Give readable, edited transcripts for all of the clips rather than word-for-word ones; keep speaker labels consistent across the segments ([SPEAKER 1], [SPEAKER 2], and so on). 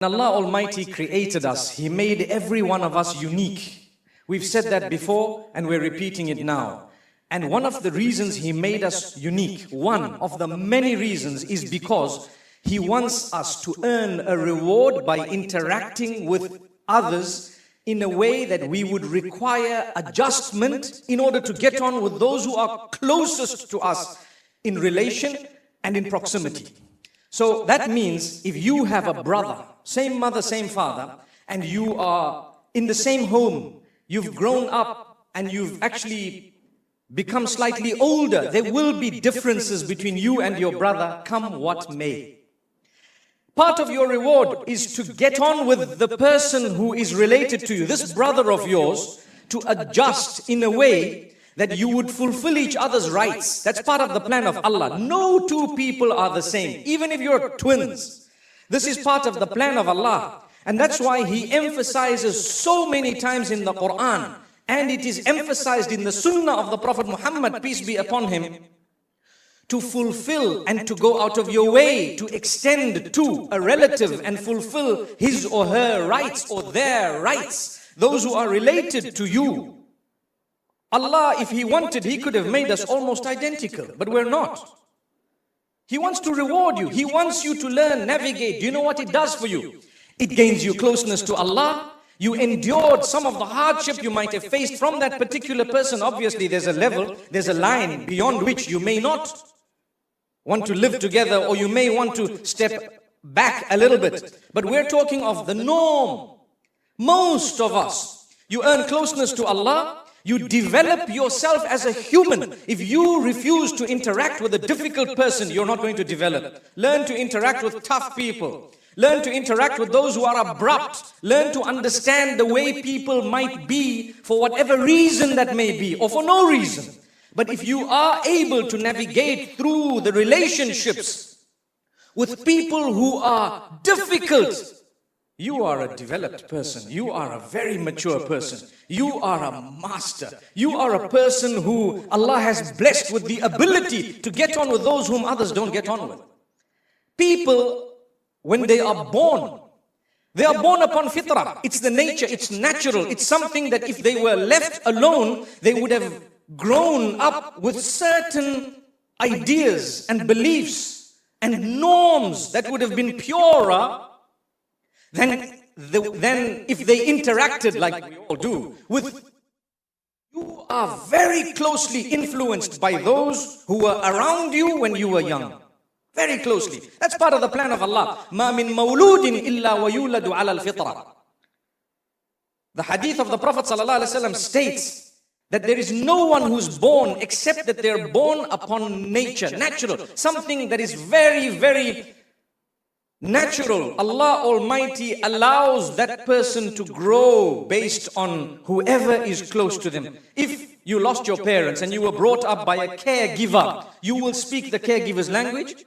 [SPEAKER 1] Allah Almighty created us. He made every one of us unique. We've said that before and we're repeating it now. And one of the reasons He made us unique, one of the many reasons, is because He wants us to earn a reward by interacting with others in a way that we would require adjustment in order to get on with those who are closest to us in relation and in proximity. So that means if you have a brother, same mother, same father, and you are in the same home, you've grown up and you've actually become slightly older, there will be differences between you and your brother, come what may. Part of your reward is to get on with the person who is related to you, this brother of yours, to adjust in a way that you would fulfill each other's rights. That's part of the plan of Allah. No two people are the same, even if you're twins. This is part of the plan of Allah. And that's why He emphasizes so many times in the Quran, and it is emphasized in the Sunnah of the Prophet Muhammad, peace be upon him, to fulfill and to go out of your way to extend to a relative and fulfill his or her rights or their rights, those who are related to you. Allah, if He wanted, He could have made us almost identical, but we're not. He wants to reward you. He wants you to learn, navigate. Do you know what it does for you? It gains you closeness to Allah. You endured some of the hardship you might have faced from that particular person. Obviously, there's a level, there's a line beyond which you may not want to live together, or you may want to step back a little bit. But we're talking of the norm. Most of us, you earn closeness to Allah. You develop yourself as a human. If you refuse to interact with a difficult person, you're not going to develop. Learn to interact with tough people. Learn to interact with those who are abrupt. Learn to understand the way people might be for whatever reason that may be, or for no reason. But if you are able to navigate through the relationships with people who are difficult, you are a developed person. You are a very mature person. You are a master. You are a person who Allah has blessed with the ability to get on with those whom others don't get on with. People, when they are born upon fitrah. It's the nature, it's natural. It's something that if they were left alone, they would have grown up with certain ideas and beliefs and norms that would have been purer then if they interacted like we all do with you, are very closely influenced by those who were around you when you were young. Very closely. That's part of the plan of Allah. مَا مِن مَوْلُودٍ إِلَّا وَيُولَدُ عَلَى الْفِطْرَةِ. The hadith of the Prophet ﷺ states that there is no one who's born except that they're born upon nature, natural, something that is very, very natural. Allah Almighty allows that person to grow based on whoever is close to them. If you lost your parents and you were brought up by a caregiver, you will speak the caregiver's language.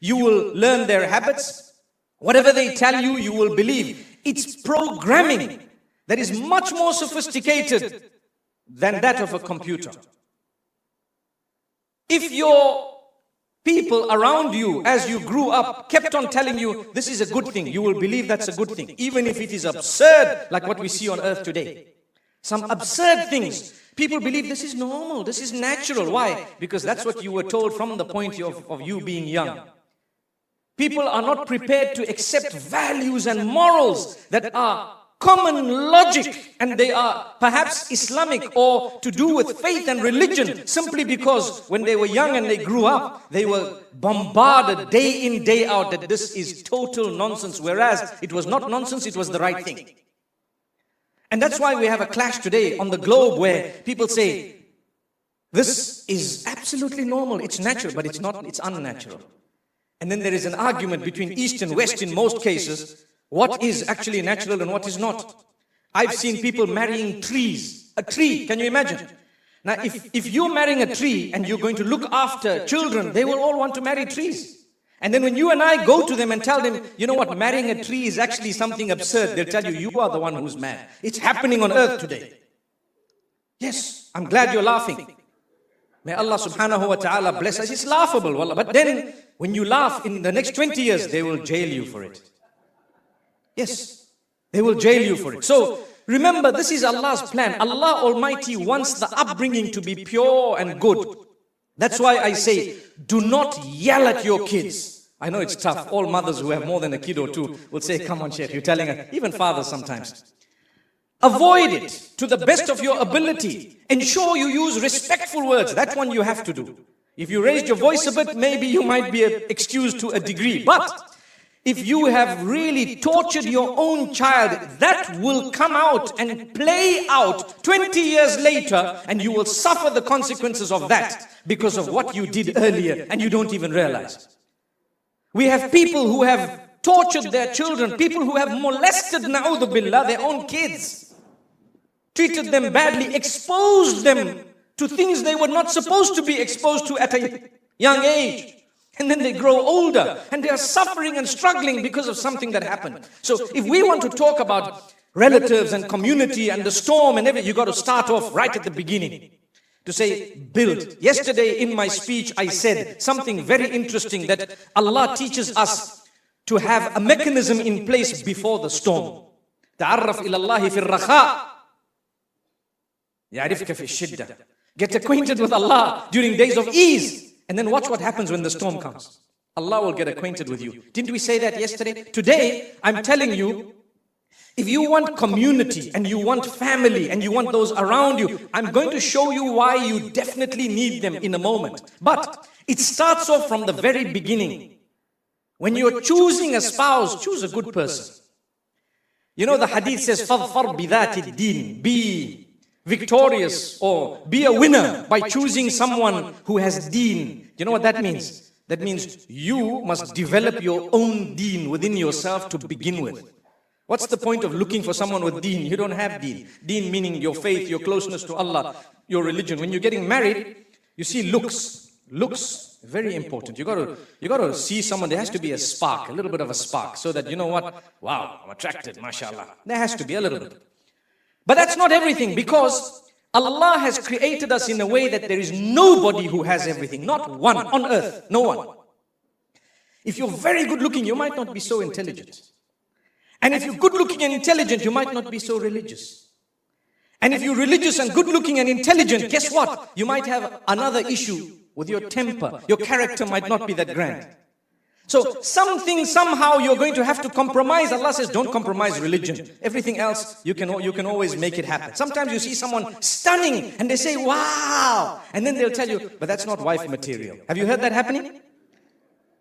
[SPEAKER 1] You will learn their habits. Whatever they tell you, you will believe. It's programming that is much more sophisticated than that of a computer. If your people around you, as you grew up, kept on telling you, this is a good thing, you will believe that's a good thing, even if it is absurd, like what we see on earth today. Some absurd things. People believe this is normal, this is natural. Why? Because that's what you were told from the point of you being young. People are not prepared to accept values and morals that are common logic, and they are perhaps Islamic or to do with faith and religion, simply because when they were young and they grew up, they were bombarded day in, day out that this is total nonsense, whereas it was not nonsense, it was the right thing. And that's why we have a clash today on the globe where people say, this is absolutely normal, it's natural, but it's not, it's unnatural. And then there is an argument between East and West in most cases. What is actually natural and what is not? I've seen people marrying trees. A tree, can you imagine? Now, if you're marrying a tree and you're going to look after children, they will all want to marry trees. And then when you and I go to them and tell them, you know what, marrying a tree is actually something absurd, they'll tell you, you are the one who's mad. It's happening on earth today. Yes, I'm glad you're laughing. May Allah subhanahu wa ta'ala bless us. It's laughable, wallah. But then, when you laugh in the next 20 years, they will jail you for it. Yes, they will jail you for it. So remember, this is Allah's plan. Allah Almighty wants the upbringing to be pure and good. That's why I say, do not yell at your kids. I know it's tough. All mothers who have more than a kid or two will say, come on, Sheikh, you're telling us. Even fathers sometimes. Avoid it to the best of your ability. Ensure you use respectful words. That one you have to do. If you raised your voice a bit, maybe you might be excused to a degree. But if you have really tortured your own child, that will come out and play out 20 years later, and you will suffer the consequences of that because of what you did earlier and you don't even realize. We have people who have tortured their children, people who have molested, na'udhu billah, their own kids, treated them badly, exposed them to things they were not supposed to be exposed to at a young age. And then they grow older and they are suffering and struggling because of something that happened. So if we want to talk about relatives and community and the storm and everything, you got to start off right at the beginning. To say, build. Yesterday in my speech, I said something very interesting, that Allah teaches us to have a mechanism in place before the storm. تعرف إلى الله في الرخاء يعرفك في الشدة. Get acquainted with Allah during days of ease. And then watch what happens when the storm comes. Allah will get acquainted with you. Didn't we say that yesterday? Today, I'm telling you, if you want community and you want family and you want those around you, I'm going to show you why you definitely need them in a moment. But it starts off from the very beginning. When you're choosing a spouse, choose a good person. You know the hadith says, فَظْفَرْ بِذَاتِ الدِّينِ. Be victorious or be a winner by choosing someone who has deen. You know what that means? That means you must develop your own deen within yourself to begin with. What's the point of looking for someone with deen? You don't have deen. Deen meaning your faith, your closeness to Allah, your religion. When you're getting married, you see looks. Looks, very important. You got to see someone. There has to be a spark, a little bit of a spark, so that you know what? Wow, I'm attracted, mashallah. There has to be a little bit. But that's not everything, because Allah has created us in a way that there is nobody who has everything. Not one on earth. No one. If you're very good looking, you might not be so intelligent. And if you're good looking and intelligent, you might not be so religious. And if you're religious and good looking and intelligent, guess what? You might have another issue with your temper. Your character might not be that grand. So something, somehow you're going to have to compromise. Allah says, don't compromise religion. Everything else, you can always make it happen. Sometimes you see someone stunning and they say, wow. And then they'll tell you, but that's not wife material. Have you heard that happening?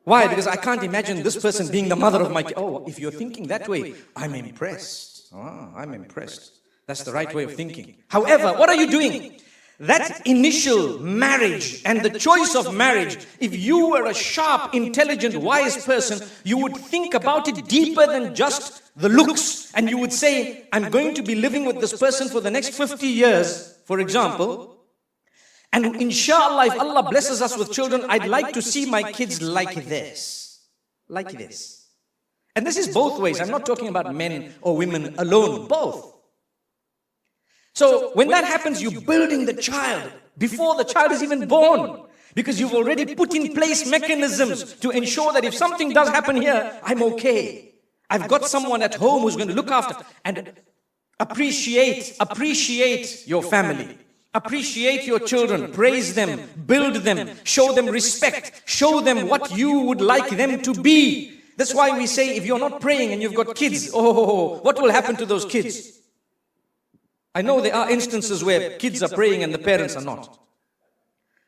[SPEAKER 1] Why? Because I can't imagine this person being the mother of my kid. Oh, if you're thinking that way, I'm impressed. Oh, I'm impressed. That's the right way of thinking. However, what are you doing? That initial marriage and the choice of marriage, if you were a sharp, intelligent, wise person, you would think about it deeper than just the looks. And you would say, I'm going to be living with this person for the next 50 years, for example. And inshallah, if Allah blesses us with children, I'd like to see my kids like this. Like this. And this is both ways. I'm not talking about men or women alone, both. So when that happens, you're building the child before the child is even born. Because you've already put in place mechanisms to ensure that if something does happen here, I'm okay. I've got someone at home who's going to look after. And appreciate your family. Appreciate your children, praise them, build them, show them respect, show them what you would like them to be. That's why we say, if you're not praying and you've got kids, oh, what will happen to those kids? I know there are instances where kids are praying and the parents are not.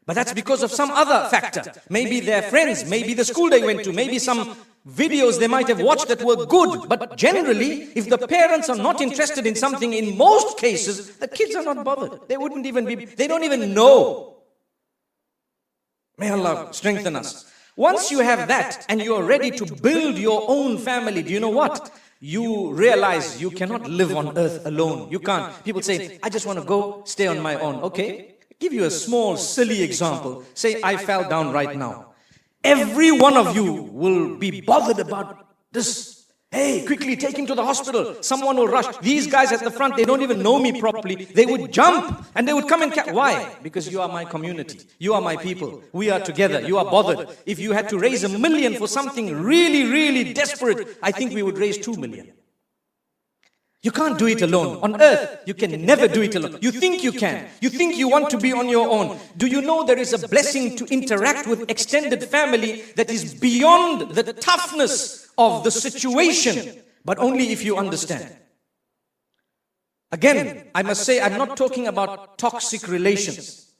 [SPEAKER 1] But that's because of some other factor. Maybe their friends, maybe the school they went to, maybe some videos they might have watched that were good. But generally, if the parents are not interested in something, in most cases, the kids are not bothered. They wouldn't even be, they don't even know. May Allah strengthen us. Once you have that and you are ready to build your own family, do you know what? You realize you cannot live on earth alone. You can't. People say, I just want to go stay on my own. Okay, give you a small, silly example. Say, I fell down right now. Every one of you will be bothered about this. Hey, quickly take him to the hospital. Someone will rush. These guys at the front, they don't even know me properly. They would jump and they would come and catch. Why? Because you are my community. You are my people. We are together. You are bothered. If you had to raise $1 million for something really, really desperate, I think we would raise 2 million. You can't do it alone. On earth, you can never do it alone. You think you can. You think you want to be on your own. Do you know there is a blessing to interact with extended family that is beyond the toughness of the situation, but only if you understand. Again, I must say, I'm not talking about toxic relations,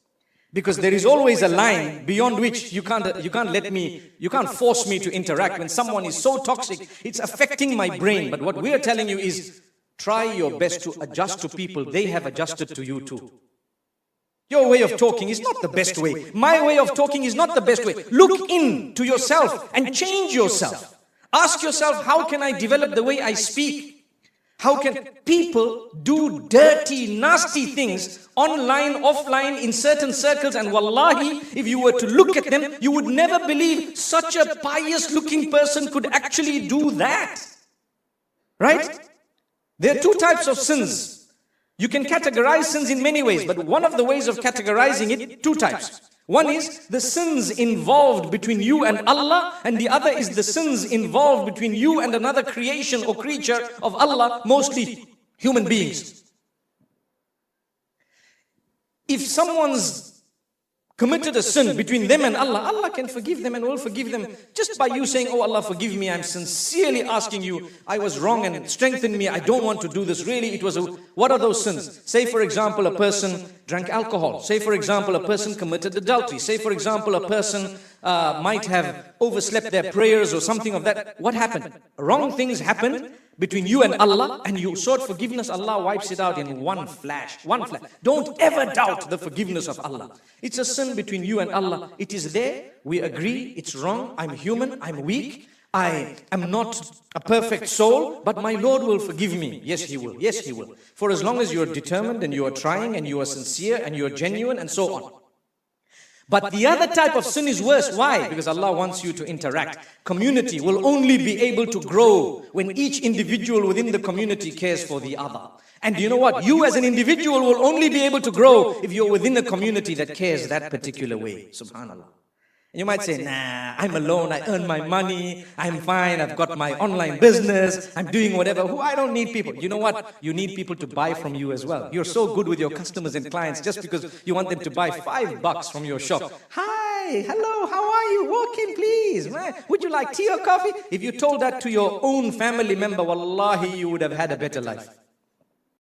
[SPEAKER 1] because there is always a line beyond which you can't force me to interact. When someone is so toxic, it's affecting my brain. But what we are telling you is, try your best to adjust to people. They have adjusted to you too. Your way of talking is not the best way. My way of talking is not the best way. Look into yourself and change yourself. Ask yourself, how can I develop the way I speak? How can people do dirty, nasty things online, offline, in certain circles? And wallahi, if you were to look at them, you would never believe such a pious looking person could actually do that. Right? There are two types of sins. You can categorize sins in many ways, but one of the ways of categorizing it, two types. One is the sins involved between you and Allah, and the other is the sins involved between you and another creation or creature of Allah, mostly human beings. If someone's committed a sin between them and Allah, Allah can forgive them and will forgive them just by you saying, oh Allah, forgive me, I'm sincerely asking you, I was wrong and strengthen me, I don't want to do this. Really, it was what are those sins? Say for example, a person drank alcohol. Say for example, a person committed adultery. Say for example, a person might have overslept their prayers or something of that. What happened? Wrong things happened between you and Allah, and you sought forgiveness. Allah wipes it out in one flash. One flash. Don't ever doubt the forgiveness of Allah. It's a sin between you and Allah. It is there. We agree. It's wrong. I'm human. I'm weak. I am not a perfect soul, but my Lord will forgive me. Yes, He will. Yes, He will. For as long as you are determined and you are trying and you are sincere and you are genuine and so on. But the other type of sin is worse. Why? Because Allah wants you to interact. Community will only be able to grow when each individual within the community cares for the other. And you know what? You as an individual will only be able to grow if you're within a community that cares that particular way. Subhanallah. And you might say, nah, I'm alone, I earn my money, I'm fine, I've got my online business, I'm doing whatever. I don't need people. You know what? You need people to buy from you as well. You're so good with your customers and clients just because you want them to buy $5 from your shop. Hi, hello, how are you? Walk in, please. Would you like tea or coffee? If you told that to your own family member, wallahi, you would have had a better life.